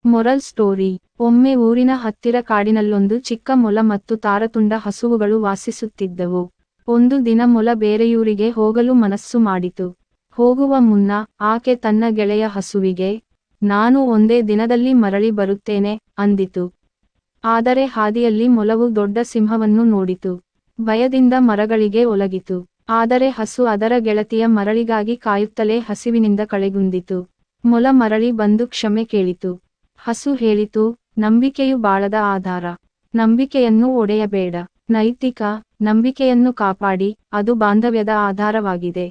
Moral story. ಒಮ್ಮೆ ಊರಿನ ಹತ್ತಿರ ಕಾಡಿನಲ್ಲೊಂದು ಚಿಕ್ಕ ಮೊಲ ಮತ್ತು ತಾರತುಂಡ ಹಸುವುಗಳು ವಾಸಿಸುತ್ತಿದ್ದವು. ಒಂದು ದಿನ ಮೊಲ ಬೇರೆಯೂರಿಗೆ ಹೋಗಲು ಮನಸ್ಸು ಮಾಡಿತು. ಹೋಗುವ ಮುನ್ನ ಆಕೆ ತನ್ನ ಗೆಳೆಯ ಹಸುವಿಗೆ, ನಾನು ಒಂದೇ ದಿನದಲ್ಲಿ ಮರಳಿ ಬರುತ್ತೇನೆ ಅಂದಿತು. ಆದರೆ ಹಾದಿಯಲ್ಲಿ ಮೊಲವು ದೊಡ್ಡ ಸಿಂಹವನ್ನು ನೋಡಿತು. ಭಯದಿಂದ ಮರಗಳಿಗೆ ಒಲಗಿತು. ಆದರೆ ಹಸು ಅದರ ಗೆಳತಿಯ ಮರಳಿಗಾಗಿ ಕಾಯುತ್ತಲೇ ಹಸಿವಿನಿಂದ ಕಳೆಗುಂದಿತು. ಮೊಲ ಮರಳಿ ಬಂದು ಕ್ಷಮೆ ಕೇಳಿತು. ಹಸು ಹೇಳಿತು, ನಂಬಿಕೆಯು ಬಾಳದ ಆಧಾರ. ನಂಬಿಕೆಯನ್ನು ಒಡೆಯಬೇಡ. ನೈತಿಕ ನಂಬಿಕೆಯನ್ನು ಕಾಪಾಡಿ, ಅದು ಬಾಂಧವ್ಯದ ಆಧಾರವಾಗಿದೆ.